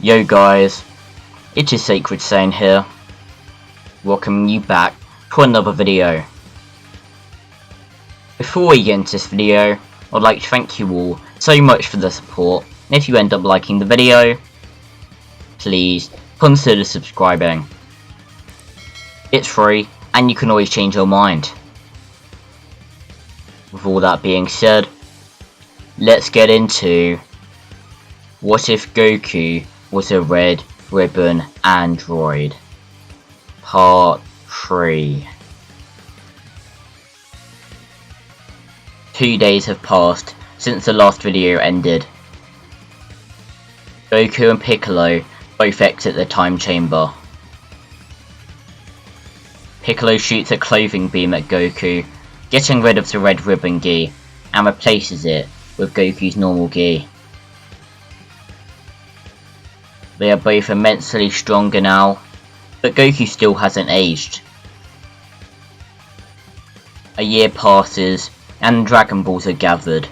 Yo guys, it is Sacred Saiyan here, welcoming you back to another video. Before we get into this video, I'd like to thank you all so much for the support, and if you end up liking the video, please consider subscribing. It's free, and you can always change your mind. With all that being said, let's get into what if Goku was a red ribbon android, part 3. 2 days have passed since the last video ended. Goku and Piccolo both exit the time chamber. Piccolo shoots a clothing beam at Goku, getting rid of the red ribbon gi, and replaces it with Goku's normal gi. They are both immensely stronger now, but Goku still hasn't aged. A year passes, and Dragon Balls are gathered.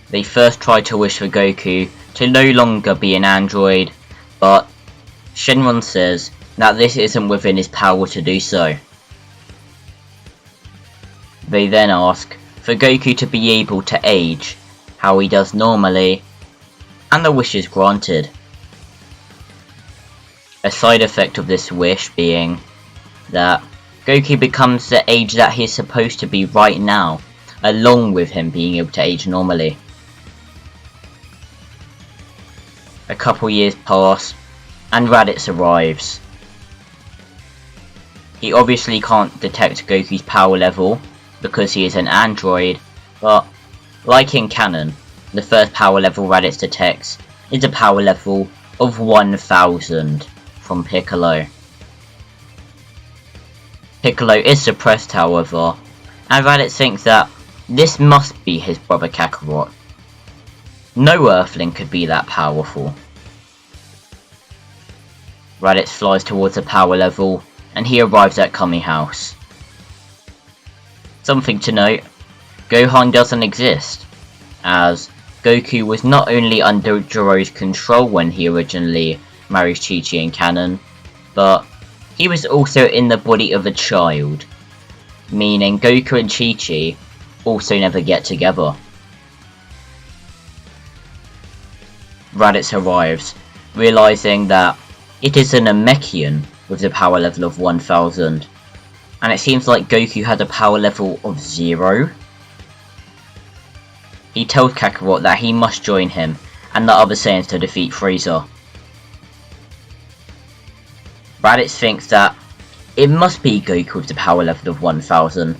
They first try to wish for Goku to no longer be an android, but Shenron says that this isn't within his power to do so. They then ask for Goku to be able to age how he does normally, and the wish is granted. A side effect of this wish being that Goku becomes the age that he is supposed to be right now, along with him being able to age normally. A couple years pass, and Raditz arrives. He obviously can't detect Goku's power level, because he is an android, but like in canon, the first power level Raditz detects is a power level of 1000 from Piccolo. Piccolo is suppressed however, and Raditz thinks that this must be his brother Kakarot. No Earthling could be that powerful. Raditz flies towards the power level, and he arrives at Kami House. Something to note, Gohan doesn't exist, as Goku was not only under Jiro's control when he originally married Chi-Chi in canon, but he was also in the body of a child, meaning Goku and Chi-Chi also never get together. Raditz arrives, realising that it is a Namekian with the power level of 1000, and it seems like Goku had a power level of 0. He tells Kakarot that he must join him and the other Saiyans to defeat Frieza. Raditz thinks that it must be Goku with the power level of 1000.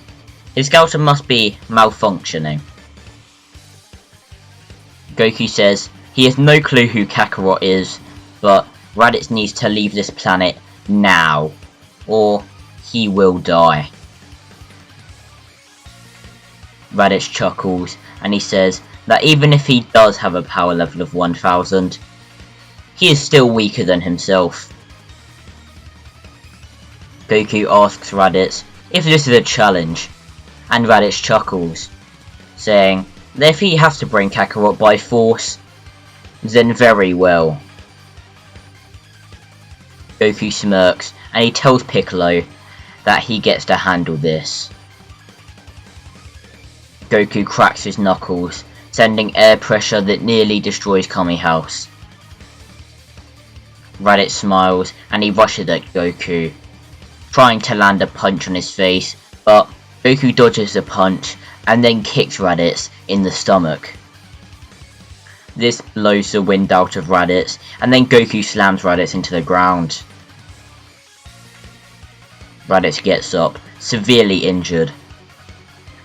His skeleton must be malfunctioning. Goku says he has no clue who Kakarot is, but Raditz needs to leave this planet now, or he will die. Raditz chuckles, and he says that even if he does have a power level of 1000, he is still weaker than himself. Goku asks Raditz if this is a challenge, and Raditz chuckles, saying that if he has to bring Kakarot by force, then very well. Goku smirks, and he tells Piccolo that he gets to handle this. Goku cracks his knuckles, sending air pressure that nearly destroys Kami House. Raditz smiles, and he rushes at Goku, trying to land a punch on his face, but Goku dodges the punch and then kicks Raditz in the stomach. This blows the wind out of Raditz, and then Goku slams Raditz into the ground. Raditz gets up, severely injured,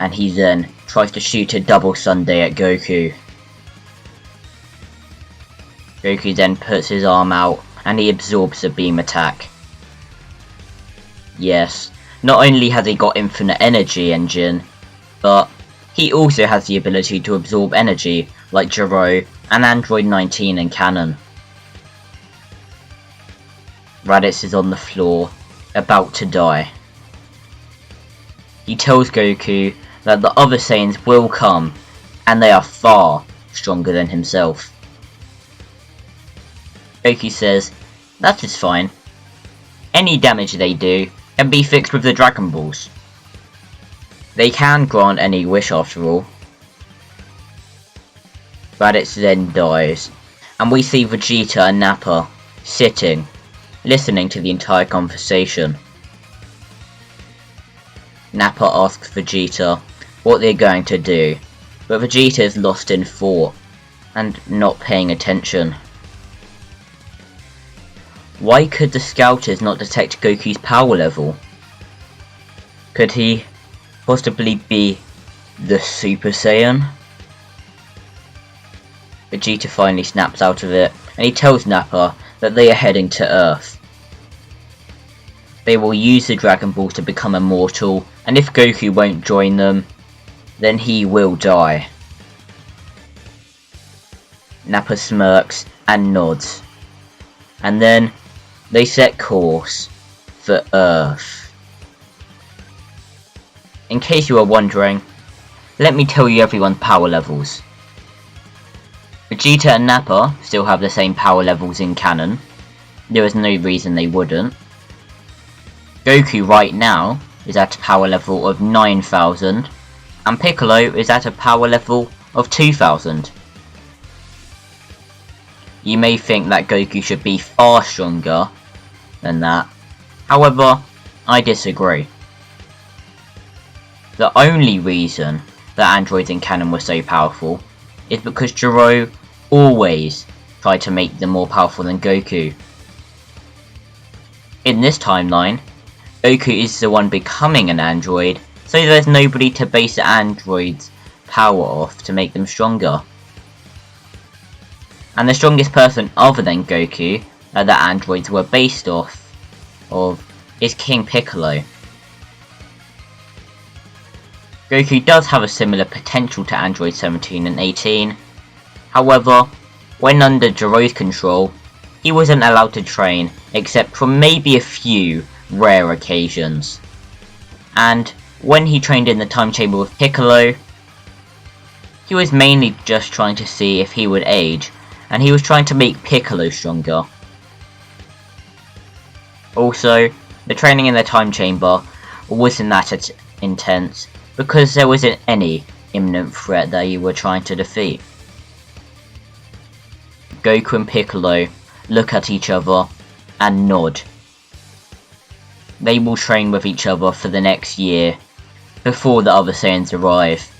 and he then tries to shoot a double Sunday at Goku. Goku then puts his arm out, and he absorbs the beam attack. Yes, not only has he got infinite energy engine, but he also has the ability to absorb energy like Jiro and Android 19 in canon. Raditz is on the floor, about to die. He tells Goku that the other Saiyans will come, and they are far stronger than himself. Goku says, "That is fine. Any damage they do can be fixed with the Dragon Balls. They can grant any wish after all." Raditz then dies, and we see Vegeta and Nappa sitting, listening to the entire conversation. Nappa asks Vegeta what they're going to do, but Vegeta is lost in thought and not paying attention. Why could the scouters not detect Goku's power level? Could he possibly be the Super Saiyan? Vegeta finally snaps out of it, and he tells Nappa that they are heading to Earth. They will use the Dragon Balls to become immortal, and if Goku won't join them, then he will die. Nappa smirks and nods, and then they set course for Earth. In case you are wondering, let me tell you everyone's power levels. Vegeta and Nappa still have the same power levels in canon. There is no reason they wouldn't. Goku right now is at a power level of 9,000, and Piccolo is at a power level of 2,000. You may think that Goku should be far stronger than that, however, I disagree. The only reason that androids in canon were so powerful is because Gero always tried to make them more powerful than Goku. In this timeline, Goku is the one becoming an android, so there's nobody to base the android's power off to make them stronger. And the strongest person other than Goku that the androids were based off of is King Piccolo. Goku does have a similar potential to Android 17 and 18, however, when under Gero's control, he wasn't allowed to train except for maybe a few rare occasions. And when he trained in the time chamber with Piccolo, he was mainly just trying to see if he would age, and he was trying to make Piccolo stronger. Also, the training in the time chamber wasn't that intense because there wasn't any imminent threat that you were trying to defeat. Goku and Piccolo look at each other and nod. They will train with each other for the next year before the other Saiyans arrive.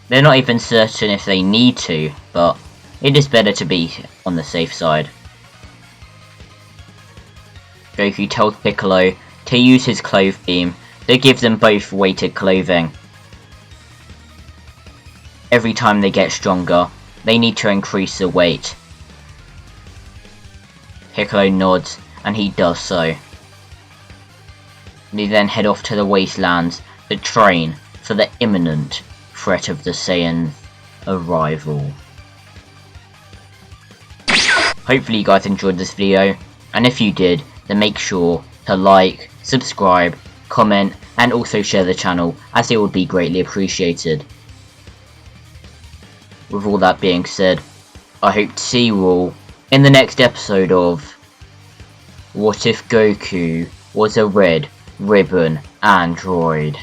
They're not even certain if they need to, but it is better to be on the safe side. Goku tells Piccolo to use his clove beam to give them both weighted clothing. Every time they get stronger, they need to increase the weight. Piccolo nods, and he does so. They then head off to the wastelands to train for the imminent threat of the Saiyan arrival. Hopefully you guys enjoyed this video, and if you did, then make sure to like, subscribe, comment, and also share the channel, as it would be greatly appreciated. With all that being said, I hope to see you all in the next episode of What If Goku Was a Red Ribbon Android?